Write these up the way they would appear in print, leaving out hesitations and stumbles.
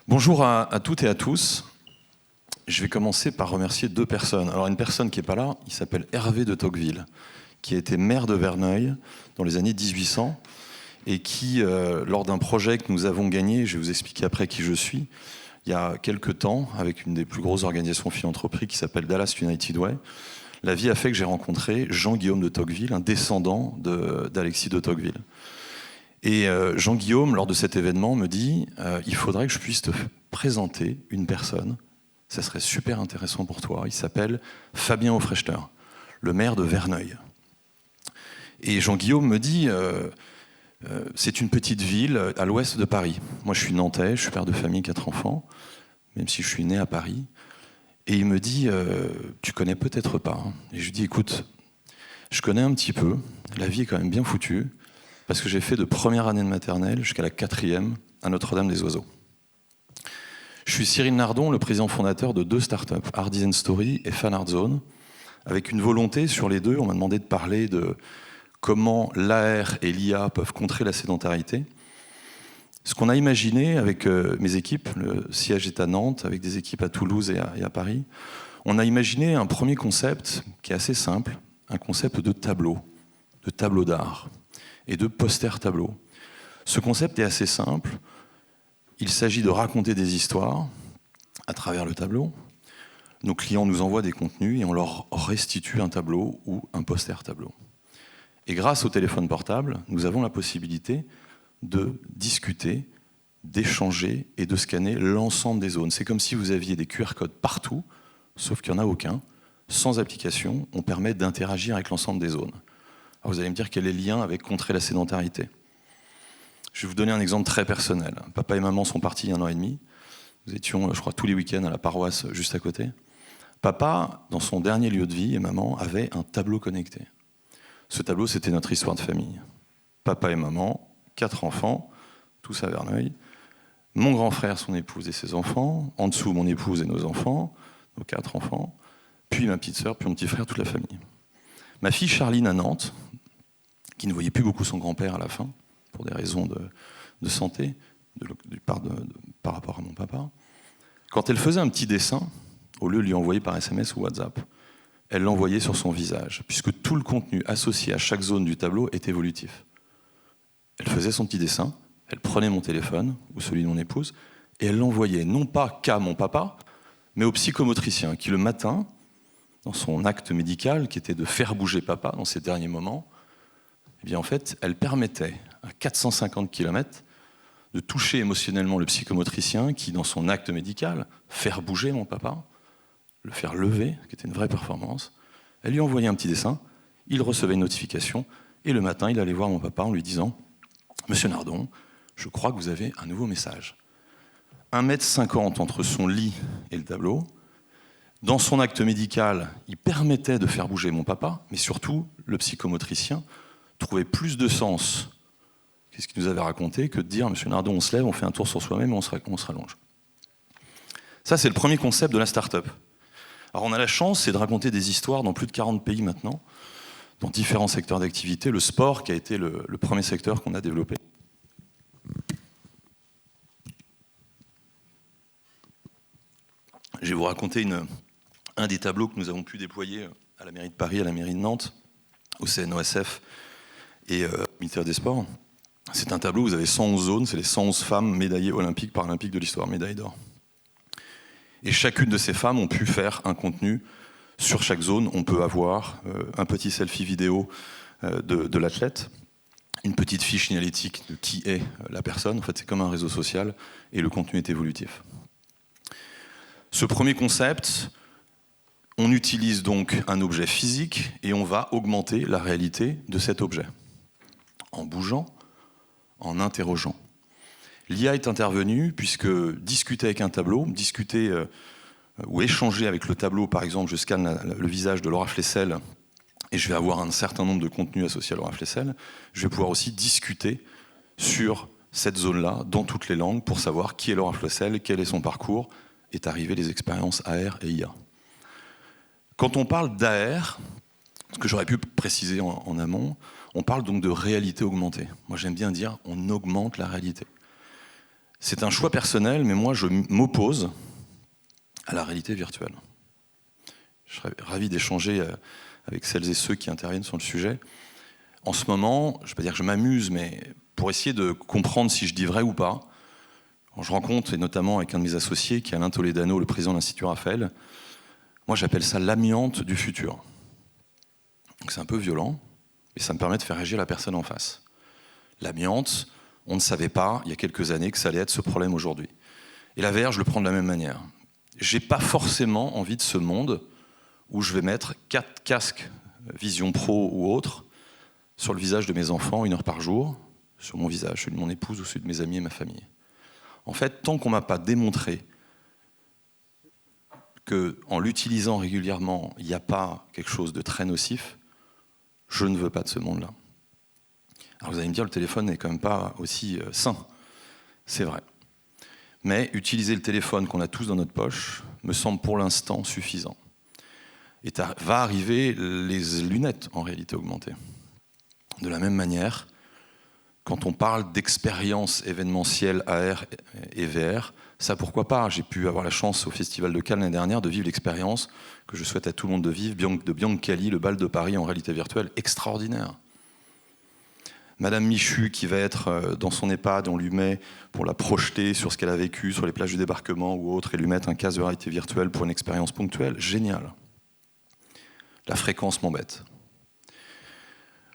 Bonjour à toutes et à tous. Je vais commencer par remercier deux personnes. Alors une personne qui n'est pas là, il s'appelle Hervé de Tocqueville, qui a été maire de Verneuil dans les années 1800 et qui, lors d'un projet que nous avons gagné, je vais vous expliquer après qui je suis, il y a quelques temps, avec une des plus grosses organisations philanthropiques qui s'appelle Dallas United Way, la vie a fait que j'ai rencontré Jean-Guillaume de Tocqueville, un descendant d'Alexis de Tocqueville. Et Jean-Guillaume, lors de cet événement, me dit il faudrait que je puisse te présenter une personne, ça serait super intéressant pour toi. Il s'appelle Fabien Hofrechter, le maire de Verneuil. Et Jean-Guillaume me dit c'est une petite ville à l'ouest de Paris. Moi, je suis nantais, je suis père de famille, 4 enfants, même si je suis né à Paris. Et il me dit tu connais peut-être pas. Et je lui dis écoute, je connais un petit peu, la vie est quand même bien foutue. Parce que j'ai fait de première année de maternelle jusqu'à la 4e à Notre-Dame-des-Oiseaux. Je suis Cyril Nardon, le président fondateur de 2 startups, Hardies & Story et Fan Art Zone. Avec une volonté sur les deux, on m'a demandé de parler de comment l'AR et l'IA peuvent contrer la sédentarité. Ce qu'on a imaginé avec mes équipes, le siège est à Nantes, avec des équipes à Toulouse et à Paris, on a imaginé un premier concept qui est assez simple, un concept de tableau d'art et de poster-tableau. Ce concept est assez simple. Il s'agit de raconter des histoires à travers le tableau. Nos clients nous envoient des contenus et on leur restitue un tableau ou un poster-tableau. Et grâce au téléphone portable, nous avons la possibilité de discuter, d'échanger et de scanner l'ensemble des zones. C'est comme si vous aviez des QR codes partout, sauf qu'il n'y en a aucun. Sans application, on permet d'interagir avec l'ensemble des zones. Alors vous allez me dire quel est le lien avec contrer la sédentarité. Je vais vous donner un exemple très personnel. Papa et maman sont partis il y a 1 an et demi. Nous étions, je crois, tous les week-ends à la paroisse juste à côté. Papa, dans son dernier lieu de vie, et maman avaient un tableau connecté. Ce tableau, c'était notre histoire de famille. Papa et maman, 4 enfants, tous à Verneuil. Mon grand frère, son épouse et ses enfants. En dessous, mon épouse et nos enfants, nos 4 enfants. Puis ma petite sœur, puis mon petit frère, toute la famille. Ma fille Charline à Nantes, qui ne voyait plus beaucoup son grand-père à la fin, pour des raisons de santé, par rapport à mon papa, quand elle faisait un petit dessin, au lieu de lui envoyer par SMS ou WhatsApp, elle l'envoyait sur son visage, puisque tout le contenu associé à chaque zone du tableau est évolutif. Elle faisait son petit dessin, elle prenait mon téléphone, ou celui de mon épouse, et elle l'envoyait non pas qu'à mon papa, mais au psychomotricien, qui le matin, dans son acte médical, qui était de faire bouger papa dans ces derniers moments, eh bien en fait, elle permettait à 450 km de toucher émotionnellement le psychomotricien qui, dans son acte médical, faire bouger mon papa, le faire lever, qui était une vraie performance. Elle lui envoyait un petit dessin, il recevait une notification, et le matin, il allait voir mon papa en lui disant « Monsieur Nardon, je crois que vous avez un nouveau message. » 1,50 m entre son lit et le tableau. Dans son acte médical, il permettait de faire bouger mon papa, mais surtout, le psychomotricien trouvait plus de sens, qu'est-ce qu'il nous avait raconté, que de dire « Monsieur Nardon, on se lève, on fait un tour sur soi-même et on se rallonge ». Ça, c'est le premier concept de la start-up. Alors on a la chance, c'est de raconter des histoires dans plus de 40 pays maintenant, dans différents secteurs d'activité. Le sport, qui a été le premier secteur qu'on a développé. Je vais vous raconter un des tableaux que nous avons pu déployer à la mairie de Paris, à la mairie de Nantes, au CNOSF et au ministère des Sports. C'est un tableau où vous avez 111 zones, c'est les 111 femmes médaillées olympiques, paralympiques de l'histoire, médailles d'or. Et chacune de ces femmes ont pu faire un contenu sur chaque zone. On peut avoir un petit selfie vidéo de l'athlète, une petite fiche signalétique de qui est la personne. En fait, c'est comme un réseau social et le contenu est évolutif. Ce premier concept, on utilise donc un objet physique et on va augmenter la réalité de cet objet en bougeant, en interrogeant. L'IA est intervenue puisque discuter avec un tableau, ou échanger avec le tableau, par exemple, je scanne le visage de Laura Flessel et je vais avoir un certain nombre de contenus associés à Laura Flessel, je vais pouvoir aussi discuter sur cette zone-là, dans toutes les langues, pour savoir qui est Laura Flessel, quel est son parcours, est arrivé les expériences AR et IA. Quand on parle d'AR, ce que j'aurais pu préciser en amont, on parle donc de réalité augmentée. Moi j'aime bien dire on augmente la réalité. C'est un choix personnel, mais moi je m'oppose à la réalité virtuelle. Je serais ravi d'échanger avec celles et ceux qui interviennent sur le sujet. En ce moment, je ne vais pas dire que je m'amuse, mais pour essayer de comprendre si je dis vrai ou pas, quand je rencontre, et notamment avec un de mes associés, qui est Alain Toledano, le président de l'Institut Raphaël, moi j'appelle ça l'amiante du futur. Donc c'est un peu violent, mais ça me permet de faire réagir la personne en face. L'amiante, on ne savait pas, il y a quelques années, que ça allait être ce problème aujourd'hui. Et la VR, je le prends de la même manière. J'ai pas forcément envie de ce monde où je vais mettre 4 casques Vision Pro ou autres sur le visage de mes enfants 1 heure par jour, sur mon visage, celui de mon épouse ou celui de mes amis et ma famille. En fait, tant qu'on ne m'a pas démontré qu'en l'utilisant régulièrement, il n'y a pas quelque chose de très nocif, je ne veux pas de ce monde-là. Alors vous allez me dire, le téléphone n'est quand même pas aussi sain. C'est vrai. Mais utiliser le téléphone qu'on a tous dans notre poche me semble pour l'instant suffisant. Et va arriver les lunettes en réalité augmentée. De la même manière, quand on parle d'expérience événementielle AR et VR, ça pourquoi pas. J'ai pu avoir la chance au Festival de Cannes l'année dernière de vivre l'expérience que je souhaite à tout le monde de vivre, de Biancali, le bal de Paris en réalité virtuelle, extraordinaire. Madame Michu qui va être dans son EHPAD, on lui met pour la projeter sur ce qu'elle a vécu, sur les plages du débarquement ou autre, et lui mettre un casque de réalité virtuelle pour une expérience ponctuelle, génial. La fréquence m'embête.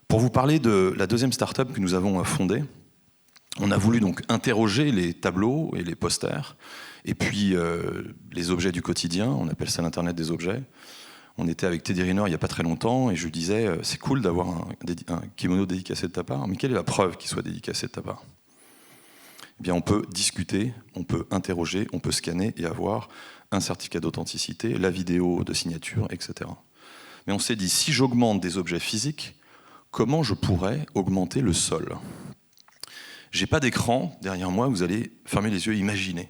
Pour vous parler de la deuxième start-up que nous avons fondée, on a voulu donc interroger les tableaux et les posters, et puis les objets du quotidien, on appelle ça l'Internet des objets. On était avec Teddy Riner il n'y a pas très longtemps, et je lui disais, c'est cool d'avoir un kimono dédicacé de ta part, mais quelle est la preuve qu'il soit dédicacé de ta part ? Eh bien, on peut discuter, on peut interroger, on peut scanner et avoir un certificat d'authenticité, la vidéo de signature, etc. Mais on s'est dit, si j'augmente des objets physiques, comment je pourrais augmenter le sol ? J'ai pas d'écran derrière moi, vous allez fermer les yeux, imaginer.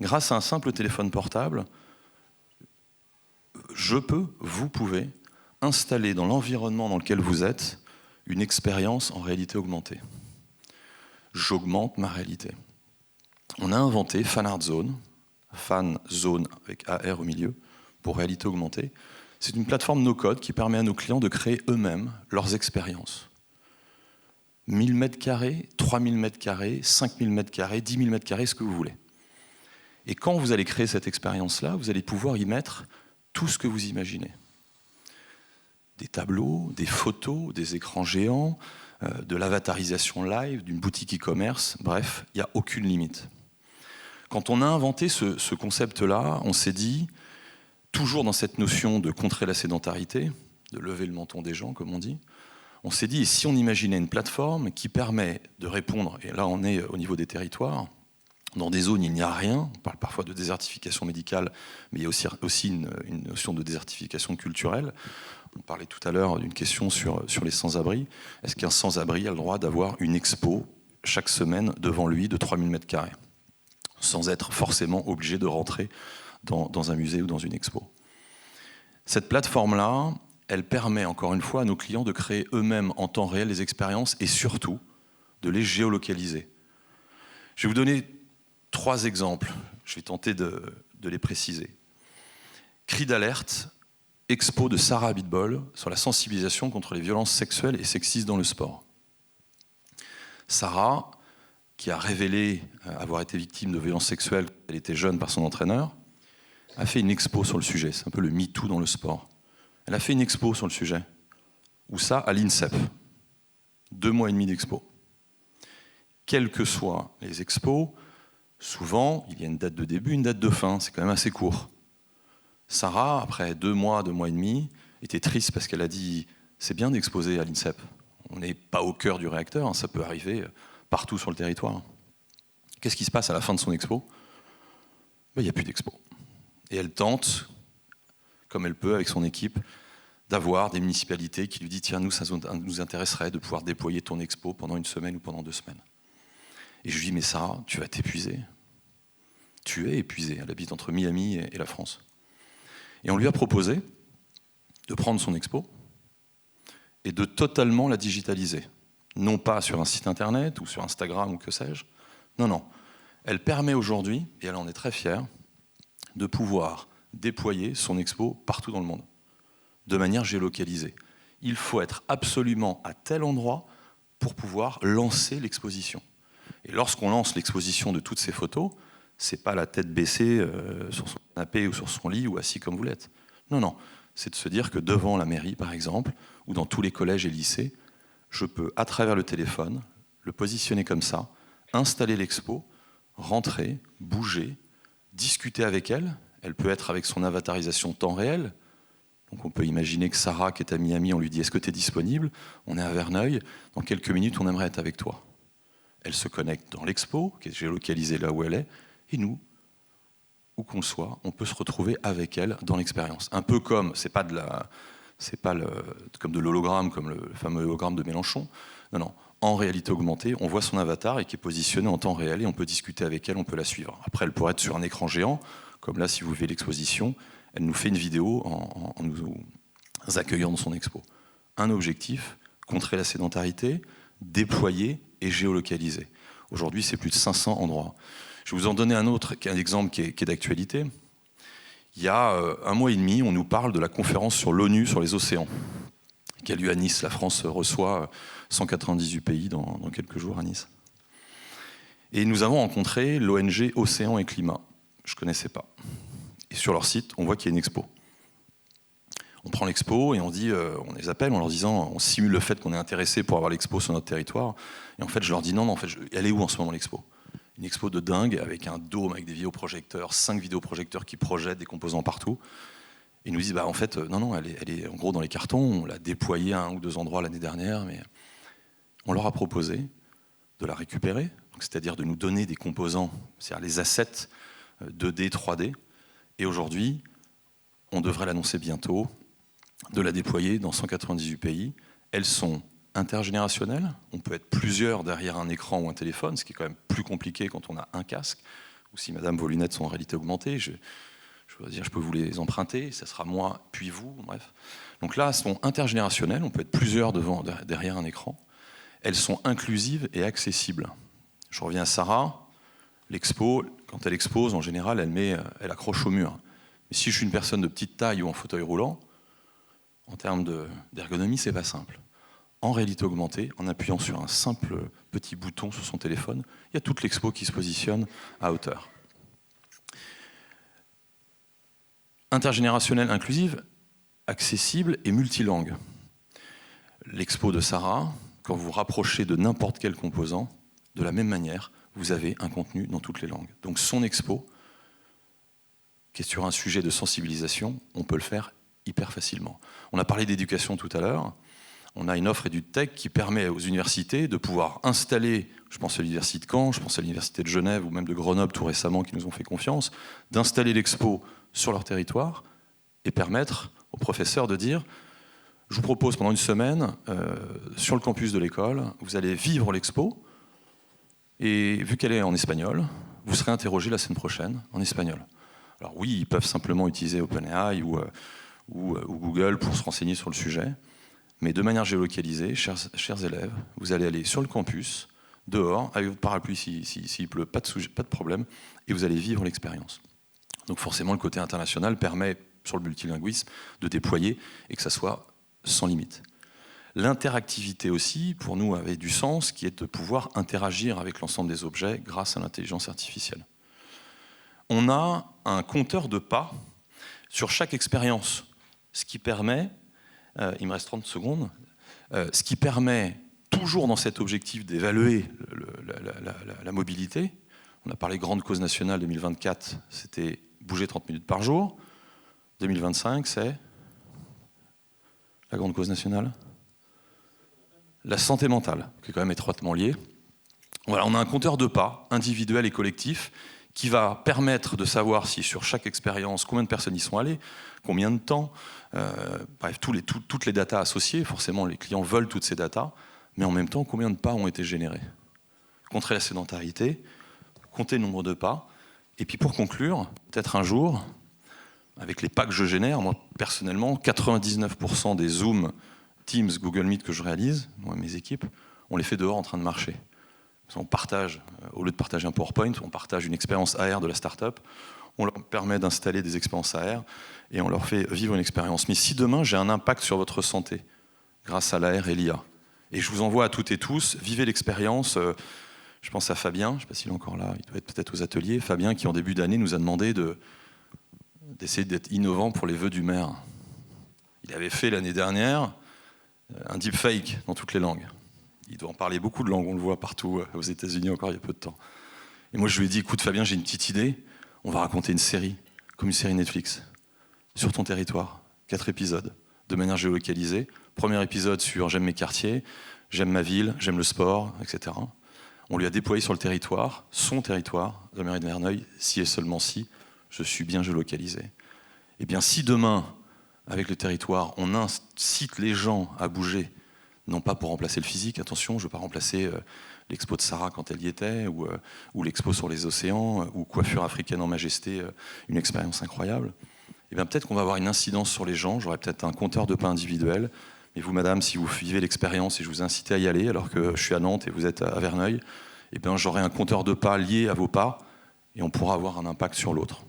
Grâce à un simple téléphone portable, vous pouvez installer dans l'environnement dans lequel vous êtes une expérience en réalité augmentée. J'augmente ma réalité. On a inventé Fan Art Zone, Fan Zone avec AR au milieu, pour réalité augmentée. C'est une plateforme no-code qui permet à nos clients de créer eux-mêmes leurs expériences. 1000 m², 3000 m², 5000 m², 10 000 m², ce que vous voulez. Et quand vous allez créer cette expérience-là, vous allez pouvoir y mettre tout ce que vous imaginez. Des tableaux, des photos, des écrans géants, de l'avatarisation live, d'une boutique e-commerce, bref, il n'y a aucune limite. Quand on a inventé ce concept-là, on s'est dit, toujours dans cette notion de contrer la sédentarité, de lever le menton des gens, comme on dit, on s'est dit, et si on imaginait une plateforme qui permet de répondre, et là on est au niveau des territoires, dans des zones où il n'y a rien, on parle parfois de désertification médicale, mais il y a aussi une notion de désertification culturelle. On parlait tout à l'heure d'une question sur les sans-abri. Est-ce qu'un sans-abri a le droit d'avoir une expo chaque semaine devant lui de 3000 m², sans être forcément obligé de rentrer dans un musée ou dans une expo? Cette plateforme-là, elle permet encore une fois à nos clients de créer eux-mêmes en temps réel les expériences et surtout de les géolocaliser. Je vais vous donner 3 exemples, je vais tenter de les préciser. Cri d'alerte, expo de Sarah Abitbol sur la sensibilisation contre les violences sexuelles et sexistes dans le sport. Sarah, qui a révélé avoir été victime de violences sexuelles quand elle était jeune par son entraîneur, a fait une expo sur le sujet, c'est un peu le MeToo dans le sport. Elle a fait une expo sur le sujet. Où ça ? À l'INSEP. 2 mois et demi d'expo. Quelles que soient les expos, souvent, il y a une date de début, une date de fin, c'est quand même assez court. Sarah, après 2 mois et demi, était triste parce qu'elle a dit « c'est bien d'exposer à l'INSEP, on n'est pas au cœur du réacteur, hein, ça peut arriver partout sur le territoire ». Qu'est-ce qui se passe à la fin de son expo ? Il n'y a plus d'expo. Et elle tente, comme elle peut avec son équipe, d'avoir des municipalités qui lui disent « tiens, nous, ça nous intéresserait de pouvoir déployer ton expo pendant 1 semaine ou pendant 2 semaines ». Et je lui dis « mais Sarah, tu vas t'épuiser. Tu es épuisée, elle habite entre Miami et la France. » Et on lui a proposé de prendre son expo et de totalement la digitaliser. Non pas sur un site internet ou sur Instagram ou que sais-je. Non. Elle permet aujourd'hui, et elle en est très fière, de pouvoir déployer son expo partout dans le monde, de manière géolocalisée. Il faut être absolument à tel endroit pour pouvoir lancer l'exposition. Et lorsqu'on lance l'exposition de toutes ces photos, c'est pas la tête baissée sur son canapé ou sur son lit ou assis comme vous l'êtes. Non, non. C'est de se dire que devant la mairie, par exemple, ou dans tous les collèges et lycées, je peux, à travers le téléphone, le positionner comme ça, installer l'expo, rentrer, bouger, discuter avec elle. Elle peut être avec son avatarisation temps réel. Donc on peut imaginer que Sarah, qui est à Miami, on lui dit « Est-ce que tu es disponible ?» On est à Verneuil. Dans quelques minutes, on aimerait être avec toi. Elle se connecte dans l'expo, qui est géolocalisée là où elle est, et nous, où qu'on soit, on peut se retrouver avec elle dans l'expérience. Un peu comme, c'est pas comme de l'hologramme, comme le fameux hologramme de Mélenchon. Non, non. En réalité augmentée, on voit son avatar et qui est positionné en temps réel et on peut discuter avec elle, on peut la suivre. Après, elle pourrait être sur un écran géant, comme là, si vous voyez l'exposition, elle nous fait une vidéo en nous accueillant dans son expo. Un objectif, contrer la sédentarité, déployer et géolocaliser. Aujourd'hui, c'est plus de 500 endroits. Je vais vous en donner un autre, qui est un exemple qui est d'actualité. Il y a un mois et demi, on nous parle de la conférence sur l'ONU sur les océans, qui a lieu à Nice. La France reçoit 198 pays dans quelques jours à Nice. Et nous avons rencontré l'ONG Océan et Climat. Je ne connaissais pas. Et sur leur site, on voit qu'il y a une expo. On prend l'expo et on les appelle en leur disant, on simule le fait qu'on est intéressé pour avoir l'expo sur notre territoire. Et en fait, je leur dis non, en fait, elle est où en ce moment l'expo ? Une expo de dingue avec un dôme, avec des vidéoprojecteurs, 5 vidéoprojecteurs qui projettent des composants partout. Et ils nous disent, en fait, non, elle est en gros dans les cartons. On l'a déployée à 1 ou 2 endroits l'année dernière, mais on leur a proposé de la récupérer, c'est-à-dire de nous donner des composants, c'est-à-dire les assets 2D, 3D. Et aujourd'hui, on devrait l'annoncer bientôt, de la déployer dans 198 pays. Elles sont intergénérationnelles. On peut être plusieurs derrière un écran ou un téléphone, ce qui est quand même plus compliqué quand on a un casque. Ou si madame, vos lunettes sont en réalité augmentée, je peux vous les emprunter, ça sera moi, puis vous, bref. Donc là, elles sont intergénérationnelles, on peut être plusieurs derrière un écran. Elles sont inclusives et accessibles. Je reviens à Sarah. L'expo, quand elle expose, en général, elle accroche au mur. Mais si je suis une personne de petite taille ou en fauteuil roulant, en termes d'ergonomie, c'est pas simple. En réalité augmentée, en appuyant sur un simple petit bouton sur son téléphone, il y a toute l'expo qui se positionne à hauteur. Intergénérationnelle, inclusive, accessible et multilangue. L'expo de Sarah, quand vous vous rapprochez de n'importe quel composant, de la même manière, vous avez un contenu dans toutes les langues. Donc son expo, qui est sur un sujet de sensibilisation, on peut le faire hyper facilement. On a parlé d'éducation tout à l'heure. On a une offre EduTech qui permet aux universités de pouvoir installer, je pense à l'université de Caen, je pense à l'université de Genève ou même de Grenoble tout récemment qui nous ont fait confiance, d'installer l'expo sur leur territoire et permettre aux professeurs de dire « Je vous propose pendant une semaine, sur le campus de l'école, vous allez vivre l'expo et vu qu'elle est en espagnol, vous serez interrogé la semaine prochaine en espagnol. » Alors oui, ils peuvent simplement utiliser OpenAI ou Google pour se renseigner sur le sujet. Mais de manière géolocalisée, chers élèves, vous allez aller sur le campus, dehors, avec votre parapluie s'il pleut, pas de problème, et vous allez vivre l'expérience. Donc forcément, le côté international permet, sur le multilinguisme, de déployer et que ça soit sans limite. L'interactivité aussi, pour nous, avait du sens, qui est de pouvoir interagir avec l'ensemble des objets grâce à l'intelligence artificielle. On a un compteur de pas sur chaque expérience, ce qui permet, il me reste 30 secondes, ce qui permet toujours dans cet objectif d'évaluer la mobilité. On a parlé grande cause nationale 2024, c'était bouger 30 minutes par jour. 2025, c'est la grande cause nationale, la santé mentale, qui est quand même étroitement liée. Voilà, on a un compteur de pas, individuel et collectif, qui va permettre de savoir si sur chaque expérience, combien de personnes y sont allées, combien de temps, bref, toutes les datas associées. Forcément, les clients veulent toutes ces datas, mais en même temps, combien de pas ont été générés. Contrer la sédentarité, compter le nombre de pas, et puis pour conclure, peut-être un jour, avec les pas que je génère, moi personnellement, 99% des Zoom, Teams, Google Meet que je réalise, moi et mes équipes, on les fait dehors en train de marcher. On partage, au lieu de partager un PowerPoint, on partage une expérience AR de la start-up. On leur permet d'installer des expériences AR et on leur fait vivre une expérience. Mais si demain j'ai un impact sur votre santé grâce à l'AR et l'IA, et je vous envoie à toutes et tous, vivez l'expérience. Je pense à Fabien, je ne sais pas s'il est encore là, il doit être peut-être aux ateliers. Fabien qui en début d'année nous a demandé d'essayer d'être innovant pour les vœux du maire. Il avait fait l'année dernière un deepfake dans toutes les langues. Il doit en parler beaucoup de langues, on le voit partout aux États-Unis encore il y a peu de temps. Et moi je lui ai dit, écoute Fabien, j'ai une petite idée, on va raconter une série, comme une série Netflix, sur ton territoire, 4 épisodes, de manière géolocalisée. Premier épisode sur j'aime mes quartiers, j'aime ma ville, j'aime le sport, etc. On lui a déployé sur le territoire, son territoire, de mairie de Verneuil, si et seulement si, je suis bien géolocalisé. Eh bien si demain, avec le territoire, on incite les gens à bouger, non pas pour remplacer le physique, attention, je ne veux pas remplacer l'expo de Sarah quand elle y était, ou l'expo sur les océans, ou coiffure africaine en majesté, une expérience incroyable. Et bien peut-être qu'on va avoir une incidence sur les gens, j'aurai peut-être un compteur de pas individuel, mais vous, madame, si vous vivez l'expérience et je vous incite à y aller, alors que je suis à Nantes et vous êtes à Verneuil, et bien j'aurai un compteur de pas lié à vos pas, et on pourra avoir un impact sur l'autre.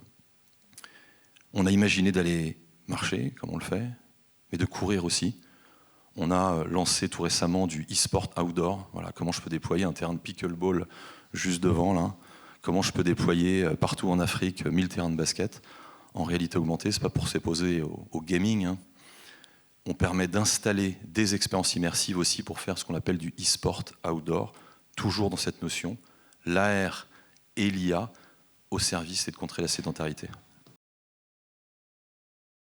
On a imaginé d'aller marcher, comme on le fait, mais de courir aussi. On a lancé tout récemment du e-sport outdoor. Voilà, comment je peux déployer un terrain de pickleball juste devant, là. Comment je peux déployer partout en Afrique 1000 terrains de basket. En réalité augmentée, ce n'est pas pour s'opposer au gaming. Hein. On permet d'installer des expériences immersives aussi pour faire ce qu'on appelle du e-sport outdoor, toujours dans cette notion, l'AR et l'IA au service et de contrer la sédentarité.